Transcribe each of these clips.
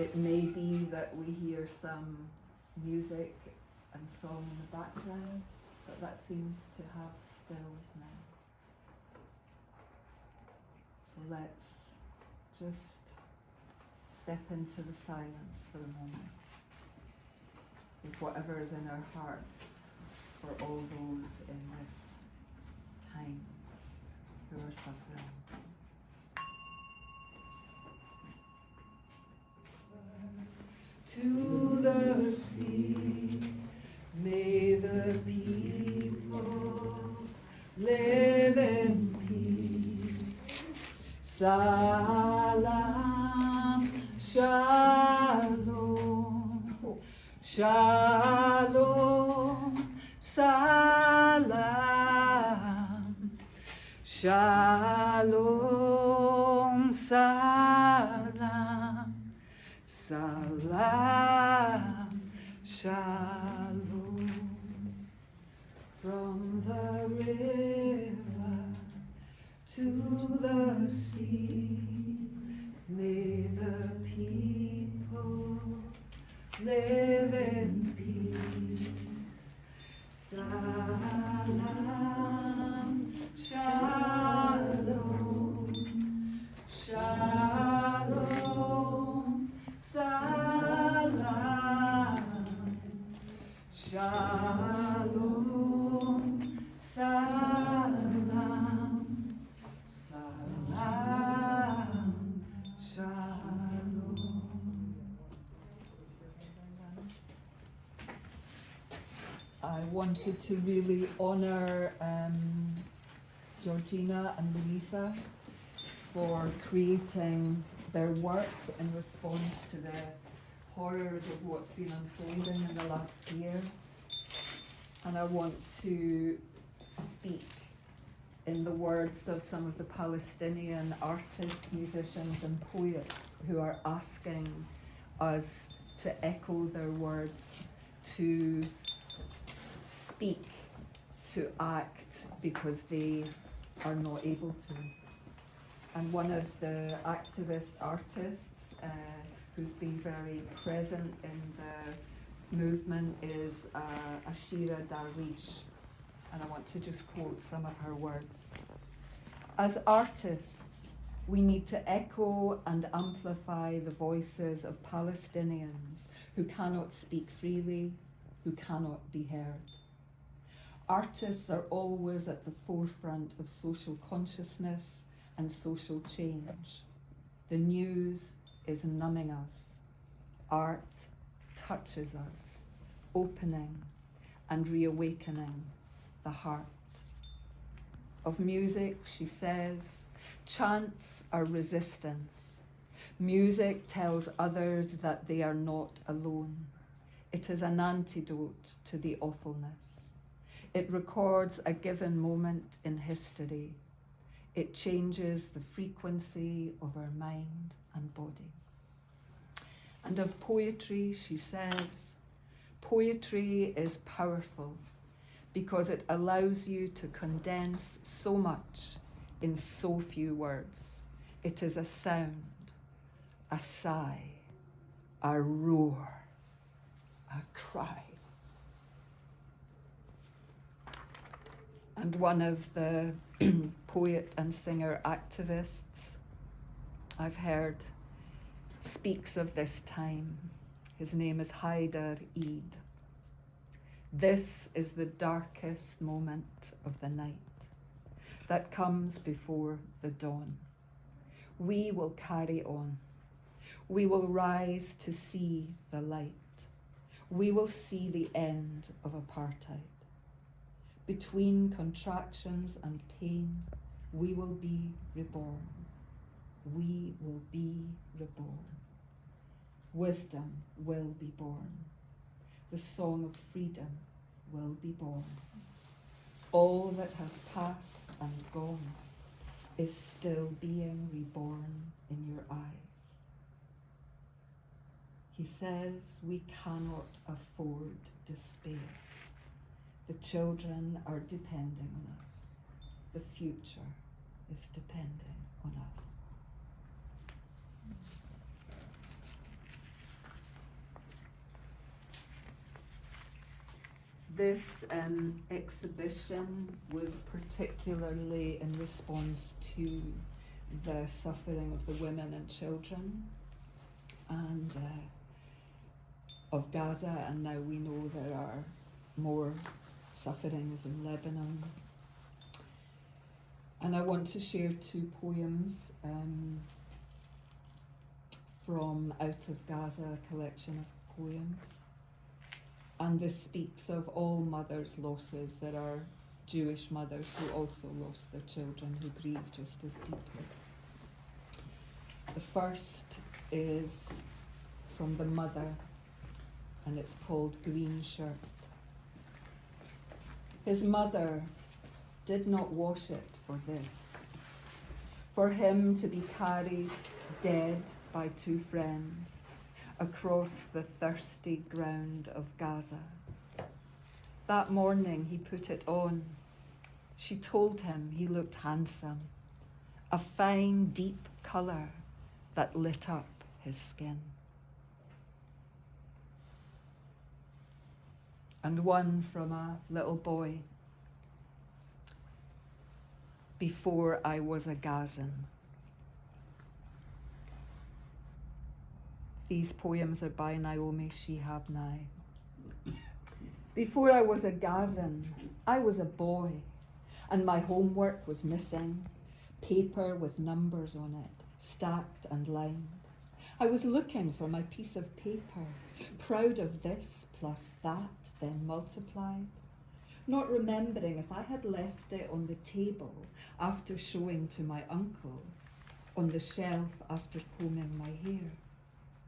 It may be that we hear some music and song in the background, but that seems to have stilled now. So let's just step into the silence for a moment with whatever is in our hearts for all those in this time who are suffering. To the sea, may the peoples live in peace. Salam, shalom, shalom, salam, shalom, salam. Salam, shalom, from the river to the sea, may the peoples live in peace. Salam, shalom, shalom. Salam, shalom, salam, salam, shalom. I wanted to really honor Georgina and Louisa for creating their work in response to the horrors of what's been unfolding in the last year. And I want to speak in the words of some of the Palestinian artists, musicians and poets who are asking us to echo their words, to speak, to act, because they are not able to. And one of the activist artists who's been very present in the movement is Ashira Darwish. And I want to just quote some of her words. As artists, we need to echo and amplify the voices of Palestinians who cannot speak freely, who cannot be heard. Artists are always at the forefront of social consciousness and social change. The news is numbing us. Art touches us, opening and reawakening the heart. Of music, she says, chants are resistance. Music tells others that they are not alone. It is an antidote to the awfulness. It records a given moment in history. It changes the frequency of our mind and body. And of poetry, she says, poetry is powerful because it allows you to condense so much in so few words. It is a sound, a sigh, a roar, a cry. And one of the poet and singer activists I've heard speaks of this time. His name is Haidar Eid. This is the darkest moment of the night that comes before the dawn. We will carry on. We will rise to see the light. We will see the end of apartheid. Between contractions and pain, we will be reborn. We will be reborn. Wisdom will be born. The song of freedom will be born. All that has passed and gone is still being reborn in your eyes. He says we cannot afford despair. The children are depending on us. The future is depending on us. This exhibition was particularly in response to the suffering of the women and children and of Gaza, and now we know there are more sufferings in Lebanon. And I want to share two poems from Out of Gaza, a collection of poems. And this speaks of all mothers' losses. There are Jewish mothers who also lost their children, who grieve just as deeply. The first is from the mother, and it's called Green Shirt. His mother did not wash it for this, for him to be carried dead by two friends across the thirsty ground of Gaza. That morning he put it on. She told him he looked handsome, a fine, deep colour that lit up his skin. And one from a little boy. Before I was a Gazan. These poems are by Naomi Shihab Nye. Before I was a Gazan, I was a boy, and my homework was missing, paper with numbers on it, stacked and lined. I was looking for my piece of paper, proud of this plus that, then multiplied, not remembering if I had left it on the table after showing to my uncle, on the shelf after combing my hair.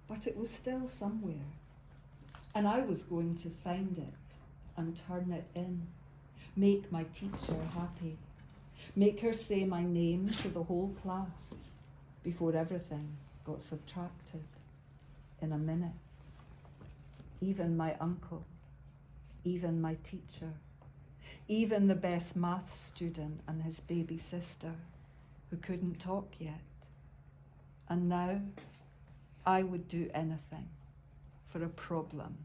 But it was still somewhere, and I was going to find it and turn it in, make my teacher happy, make her say my name to the whole class before everything got subtracted in a minute. Even my uncle, even my teacher, even the best math student and his baby sister who couldn't talk yet. And now I would do anything for a problem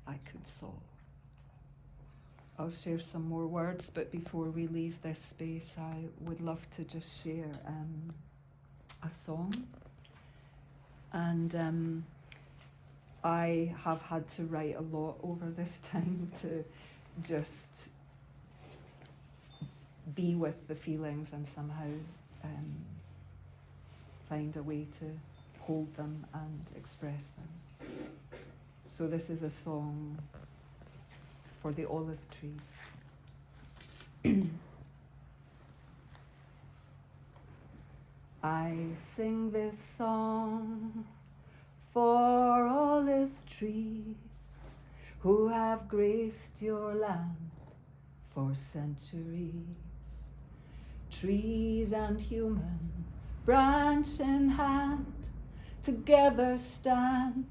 I could solve. I'll share some more words, but before we leave this space, I would love to just share a song. And I have had to write a lot over this time to just be with the feelings and somehow find a way to hold them and express them. So this is a song for the olive trees. I sing this song for olive trees who have graced your land for centuries. Trees and human, branch in hand, together stand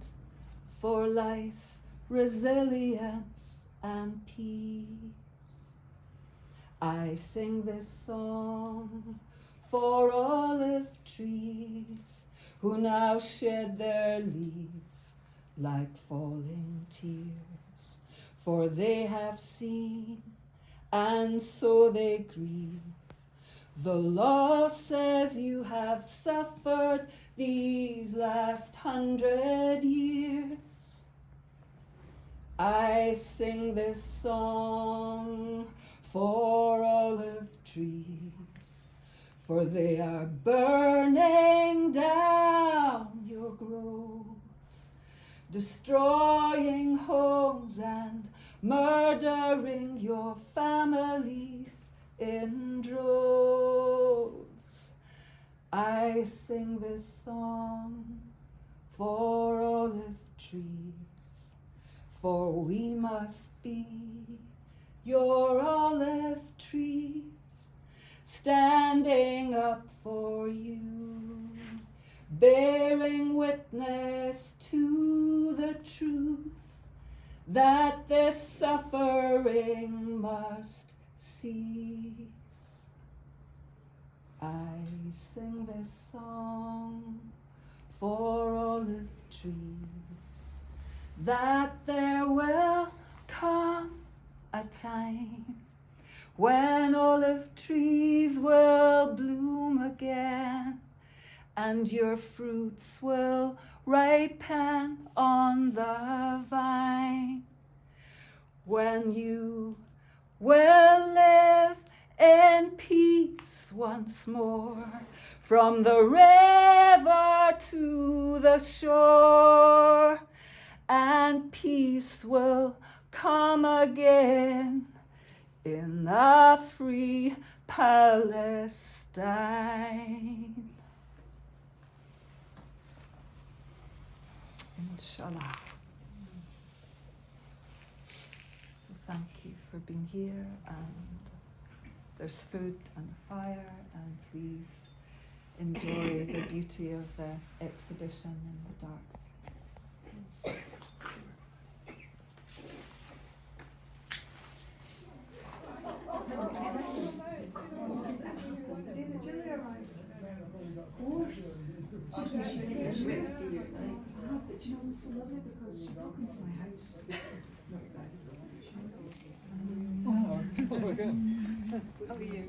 for life, resilience, and peace. I sing this song for olive trees who now shed their leaves like falling tears, for they have seen and so they grieve the losses you have suffered these last 100 years. I sing this song for olive trees, for they are burning down your groves, destroying homes and murdering your families in droves. I sing this song for olive trees, for we must be your olive trees, standing up for you, bearing witness to the truth that this suffering must cease. I sing this song for olive trees, that there will come time when olive trees will bloom again, and your fruits will ripen on the vine, when you will live in peace once more, from the river to the shore, and peace will come again in a free Palestine. Inshallah. So thank you for being here, and there's food and fire, and please enjoy the beauty of the exhibition in the dark. How are you?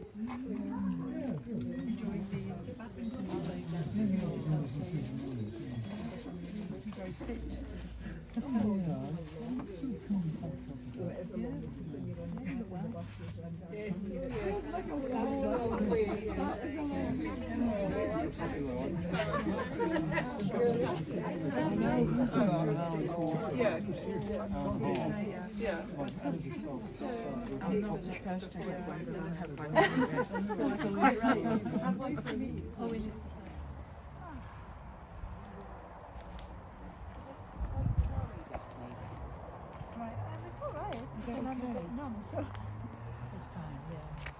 Enjoying the badminton holiday? Very fit. It's all right. Is that okay? Numb, so it's fine. Yeah.